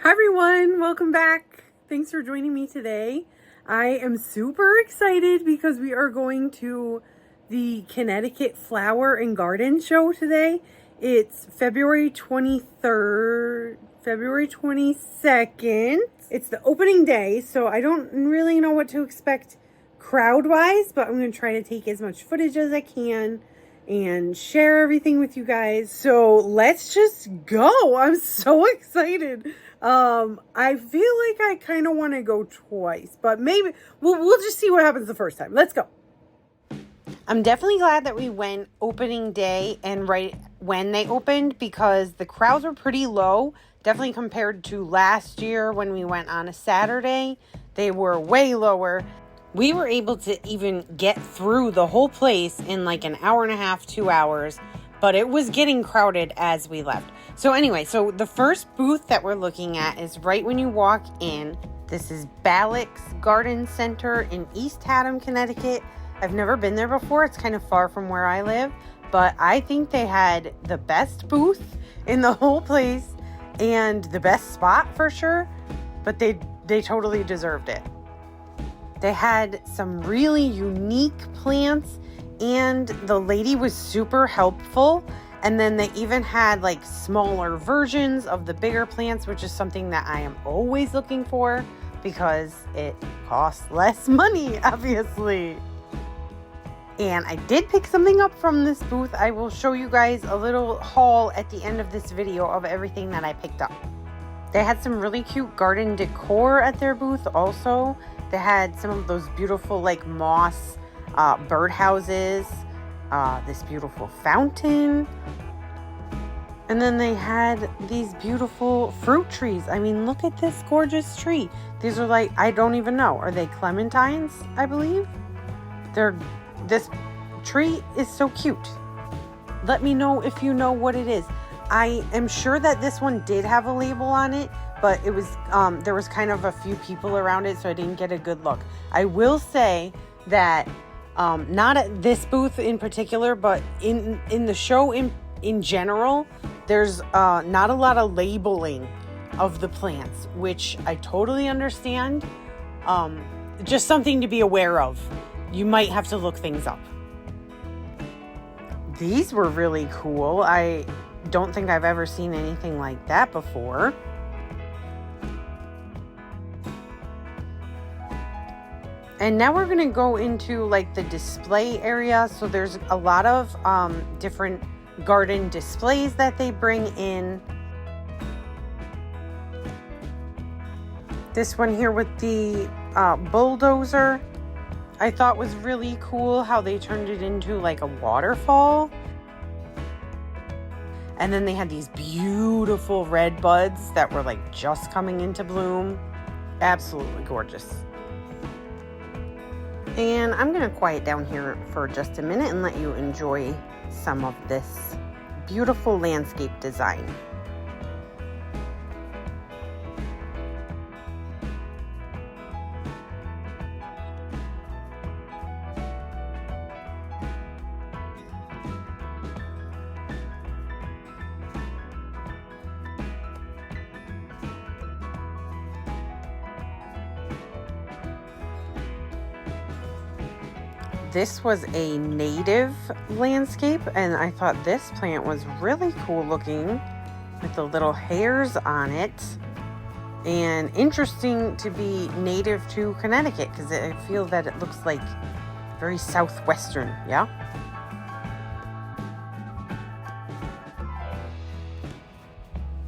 Hi everyone, welcome back. Thanks for joining me today. I am super excited because we are going to the Connecticut Flower and Garden Show today. It's February 23rd, February 22nd. It's the opening day, so I don't really know what to expect crowd-wise, but I'm going to try to take as much footage as I can and share everything with you guys. So let's just go. I'm so excited. I feel like I kind of want to go twice, but maybe we'll just see what happens the first time. Let's go. I'm definitely glad that we went opening day and right when they opened, because the crowds were pretty low, definitely compared to last year when we went on a Saturday. They were way lower. We were able to even get through the whole place in like an hour and a half, 2 hours, but it was getting crowded as we left. So anyway, so the first booth that we're looking at is right when you walk in. This is Ballick's Garden Center in East Haddam, Connecticut. I've never been there before. It's kind of far from where I live, but I think they had the best booth in the whole place and the best spot for sure, but they totally deserved it. They had some really unique plants and the lady was super helpful. And then they even had like smaller versions of the bigger plants, which is something that I am always looking for because it costs less money, obviously. And I did pick something up from this booth. I will show you guys a little haul at the end of this video of everything that I picked up. They had some really cute garden decor at their booth also. They had some of those beautiful like moss birdhouses, this beautiful fountain, and then they had these beautiful fruit trees. I mean, look at this gorgeous tree. These are like, I don't even know, are they clementines? I believe this tree is so cute. Let me know if you know what it is. I am sure that this one did have a label on it, but it was there was kind of a few people around it, so I didn't get a good look. I will say that not at this booth in particular, but in the show in general, there's not a lot of labeling of the plants, which I totally understand. Just something to be aware of. You might have to look things up. These were really cool. I don't think I've ever seen anything like that before. And now we're going to go into like the display area. So there's a lot of different garden displays that they bring in. This one here with the bulldozer, I thought was really cool how they turned it into like a waterfall. And then they had these beautiful red buds that were like just coming into bloom. Absolutely gorgeous. And I'm going to quiet down here for just a minute and let you enjoy some of this beautiful landscape design. This was a native landscape, and I thought this plant was really cool looking with the little hairs on it, and interesting to be native to Connecticut because I feel that it looks like very southwestern, yeah?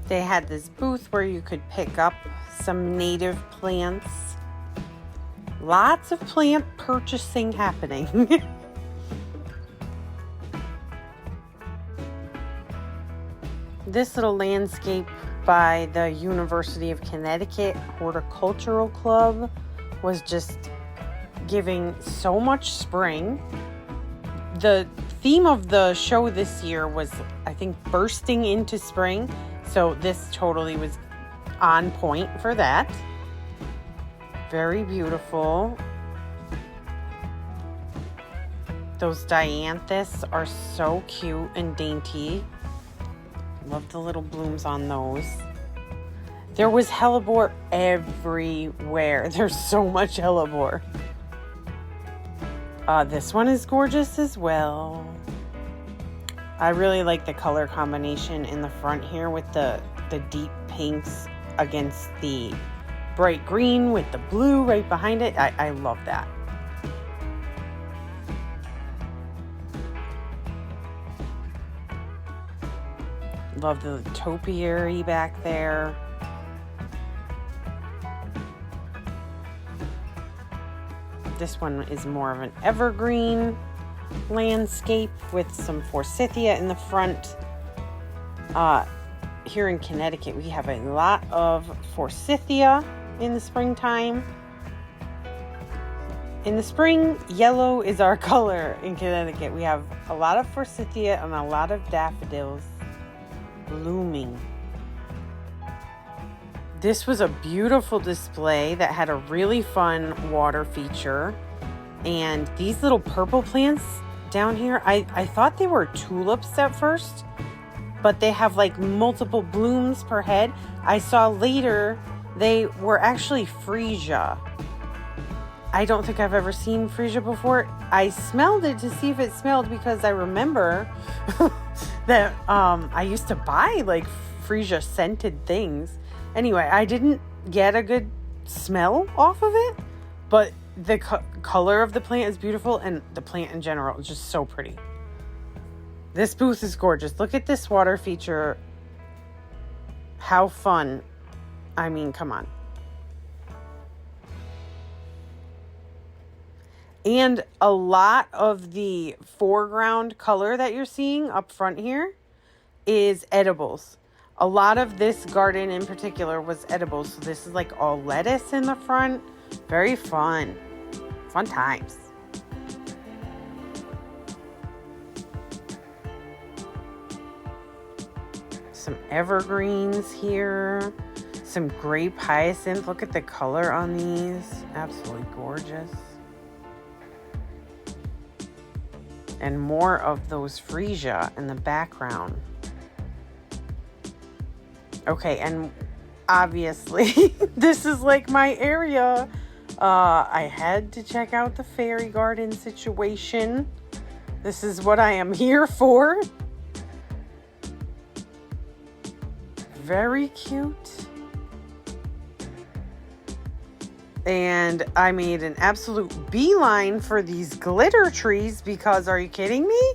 They had this booth where you could pick up some native plants. Lots of plant purchasing happening. This little landscape by the University of Connecticut Horticultural Club was just giving so much spring. The theme of the show this year was, I think, bursting into spring. So this totally was on point for that. Very beautiful. Those dianthus are so cute and dainty. Love the little blooms on those. There was hellebore everywhere. There's so much hellebore. This one is gorgeous as well. I really like the color combination in the front here with the deep pinks against the bright green with the blue right behind it. I love that. Love the topiary back there. This one is more of an evergreen landscape with some forsythia in the front. Here in Connecticut, we have a lot of forsythia in the springtime. In the spring, yellow is our color in Connecticut. We have a lot of forsythia and a lot of daffodils blooming. This was a beautiful display that had a really fun water feature. And these little purple plants down here, I thought they were tulips at first, but they have like multiple blooms per head. I saw later they were actually freesia. I don't think I've ever seen freesia before. I smelled it to see if it smelled because I remember that I used to buy like freesia scented things. Anyway, I didn't get a good smell off of it, but the color of the plant is beautiful, and the plant in general is just so pretty. This booth is gorgeous. Look at this water feature. How fun. I mean, come on. And a lot of the foreground color that you're seeing up front here is edibles. A lot of this garden in particular was edibles. So this is like all lettuce in the front. Very fun. Fun times. Some evergreens here. Some grape hyacinth. Look at the color on these. Absolutely gorgeous. And more of those freesia in the background. Okay, and obviously, this is like my area. I had to check out the fairy garden situation. This is what I am here for. Very cute. And I made an absolute beeline for these glitter trees because, are you kidding me?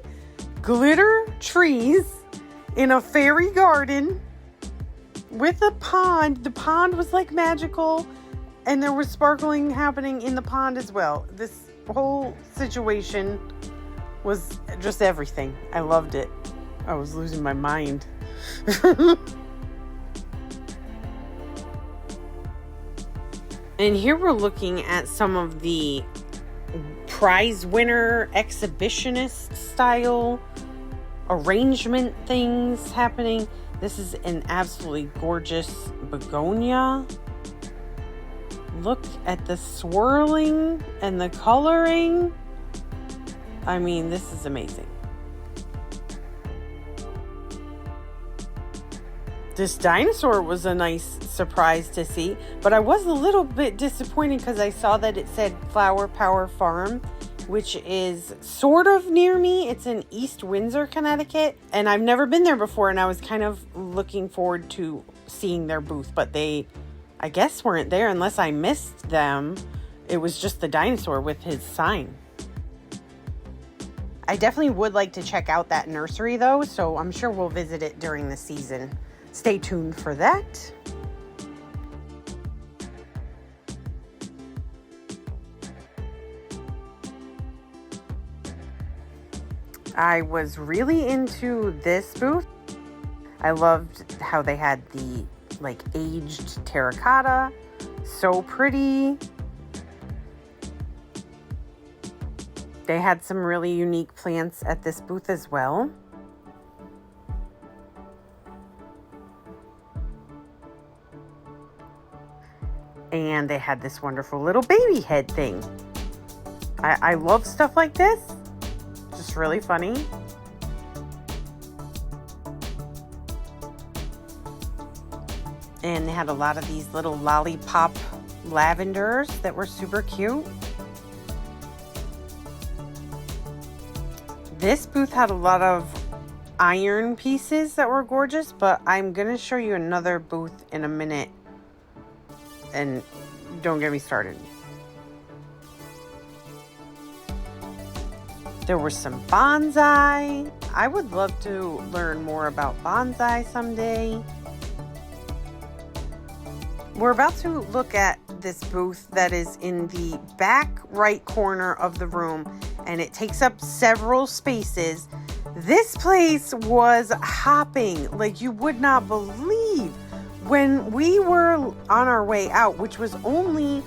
Glitter trees in a fairy garden with a pond. The pond was like magical, and there was sparkling happening in the pond as well. This whole situation was just everything. I loved it. I was losing my mind. And here we're looking at some of the prize winner exhibitionist style arrangement things happening. This is an absolutely gorgeous begonia. Look at the swirling and the coloring. I mean, this is amazing. This dinosaur was a nice surprise to see, but I was a little bit disappointed because I saw that it said Flower Power Farm, which is sort of near me. It's in East Windsor, Connecticut, and I've never been there before, and I was kind of looking forward to seeing their booth, but they, I guess, weren't there unless I missed them. It was just the dinosaur with his sign. I definitely would like to check out that nursery though, so I'm sure we'll visit it during the season. Stay tuned for that. I was really into this booth. I loved how they had the like aged terracotta. So pretty. They had some really unique plants at this booth as well. And they had this wonderful little baby head thing. I love stuff like this. Just really funny. And they had a lot of these little lollipop lavenders that were super cute. This booth had a lot of iron pieces that were gorgeous, but I'm gonna show you another booth in a minute, and don't get me started. There was some bonsai. I would love to learn more about bonsai someday. We're about to look at this booth that is in the back right corner of the room, and it takes up several spaces. This place was hopping like you would not believe. When we were on our way out, which was only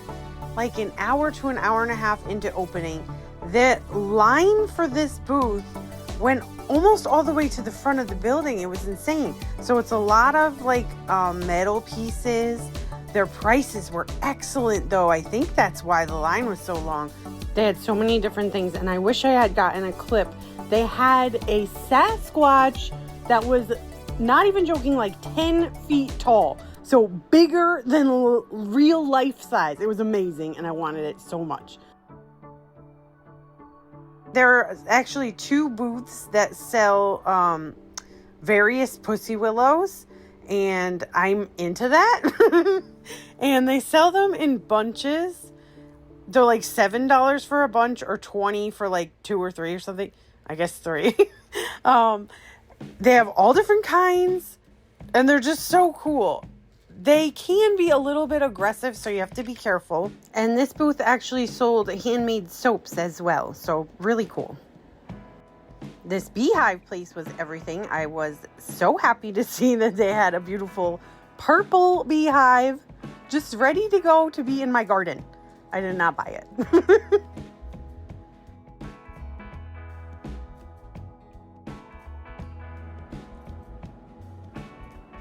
like an hour to an hour and a half into opening, the line for this booth went almost all the way to the front of the building. It was insane. So it's a lot of like metal pieces. Their prices were excellent though. I think that's why the line was so long. They had so many different things, and I wish I had gotten a clip. They had a Sasquatch that was, not even joking, like 10 feet tall. So bigger than real life size. It was amazing, and I wanted it so much. There are actually 2 booths that sell various pussy willows, and I'm into that. And they sell them in bunches. They're like $7 for a bunch, or $20 for like 2 or 3 or something. I guess 3. They have all different kinds, and they're just so cool. They can be a little bit aggressive, so you have to be careful. And this booth actually sold handmade soaps as well, so really cool. This beehive place was everything. I was so happy to see that they had a beautiful purple beehive just ready to go to be in my garden. I did not buy it.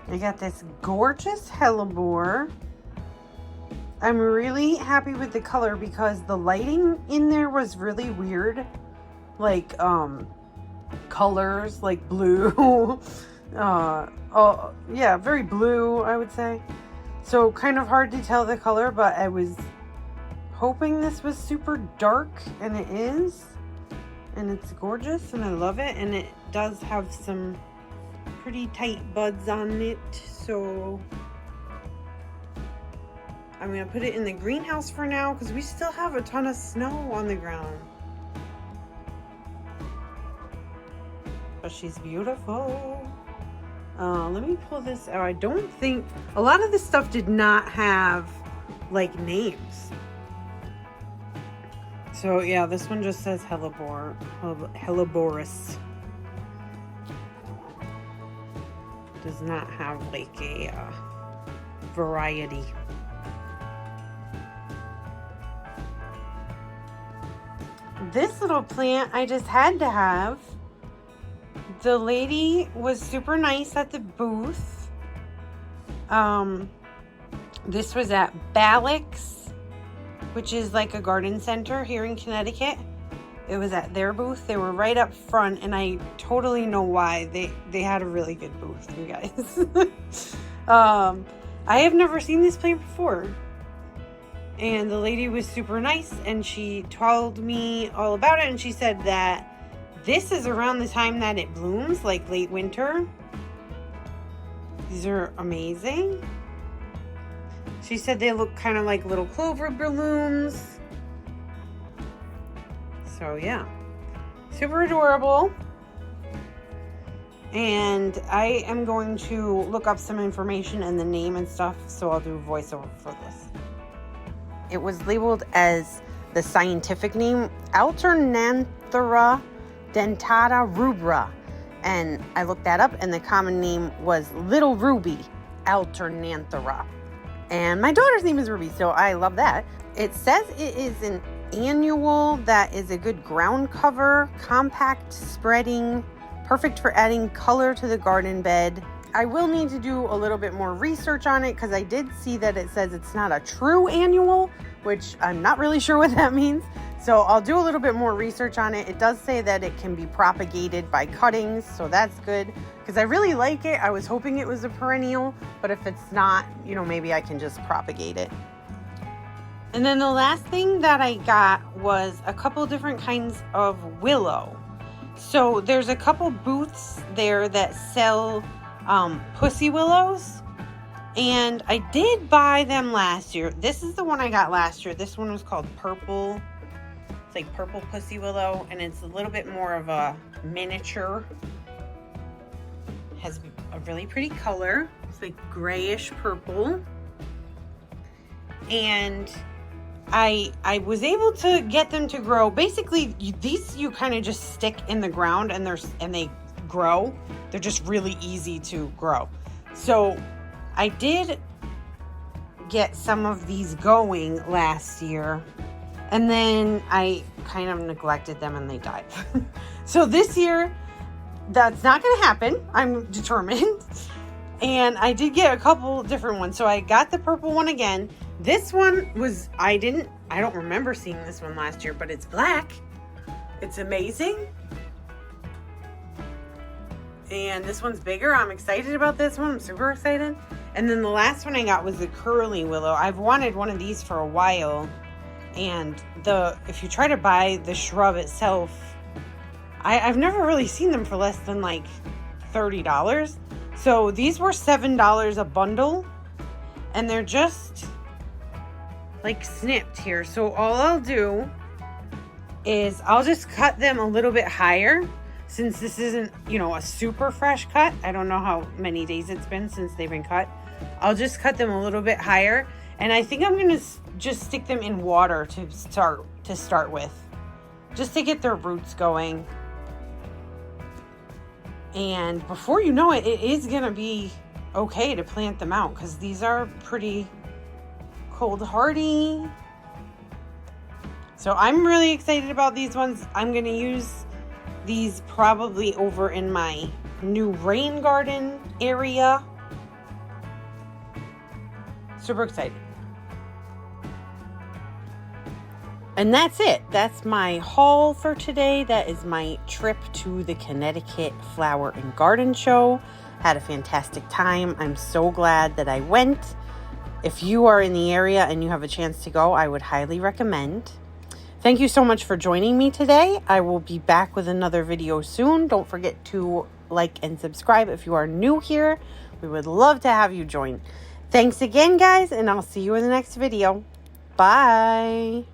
I got this gorgeous hellebore. I'm really happy with the color because the lighting in there was really weird. Like, colors, like blue. Yeah, very blue, I would say. So kind of hard to tell the color, but I was hoping this was super dark, and it is. And it's gorgeous, and I love it. And it does have some pretty tight buds on it, so I'm gonna put it in the greenhouse for now because we still have a ton of snow on the ground. But she's beautiful. Let me pull this out. I don't think a lot of this stuff did not have like names. So yeah, this one just says Helleborus. Does not have like a variety. This little plant I just had to have. The lady was super nice at the booth. This was at Balix, which is like a garden center here in Connecticut. It was at their booth. They were right up front, and I totally know why. They had a really good booth, you guys. I have never seen this plant before. And the lady was super nice, and she told me all about it, and she said that this is around the time that it blooms, like late winter. These are amazing. She said they look kind of like little clover blooms. So yeah, super adorable. And I am going to look up some information and the name and stuff, so I'll do a voiceover for this. It was labeled as the scientific name, Alternanthera dentata rubra. And I looked that up, and the common name was Little Ruby, Alternanthera. And my daughter's name is Ruby, so I love that. It says it is an annual that is a good ground cover, compact spreading, perfect for adding color to the garden bed. I will need to do a little bit more research on it because I did see that it says it's not a true annual, which I'm not really sure what that means. So I'll do a little bit more research on it. It does say that it can be propagated by cuttings, so that's good because I really like it. I was hoping it was a perennial, but if it's not, you know, maybe I can just propagate it. And then the last thing that I got was a couple different kinds of willow. So there's a couple booths there that sell pussy willows. And I did buy them last year. This is the one I got last year. This one was called Purple. It's like Purple Pussy Willow. And it's a little bit more of a miniature. Has a really pretty color. It's like grayish purple. And I was able to get them to grow. Basically, these you kind of just stick in the ground and they grow. They're just really easy to grow. So I did get some of these going last year, and then I kind of neglected them and they died. So this year, that's not going to happen. I'm determined. And I did get a couple different ones. So I got the purple one again. This one was, I don't remember seeing this one last year, but it's black. It's amazing. And this one's bigger. I'm excited about this one. I'm super excited. And then the last one I got was the curly willow. I've wanted one of these for a while. And if you try to buy the shrub itself, I've never really seen them for less than like $30. So these were $7 a bundle. And they're just like snipped here. So all I'll do is I'll just cut them a little bit higher. Since this isn't, you know, a super fresh cut. I don't know how many days it's been since they've been cut. I'll just cut them a little bit higher. And I think I'm going to just stick them in water to start with. Just to get their roots going. And before you know it, it is going to be okay to plant them out. Because these are pretty cold hardy. So I'm really excited about these ones. I'm going to use these probably over in my new rain garden area. Super excited. And that's it. That's my haul for today. That is my trip to the Connecticut Flower and Garden Show. Had a fantastic time. I'm so glad that I went. If you are in the area and you have a chance to go, I would highly recommend. Thank you so much for joining me today. I will be back with another video soon. Don't forget to like and subscribe if you are new here. We would love to have you join. Thanks again, guys, and I'll see you in the next video. Bye.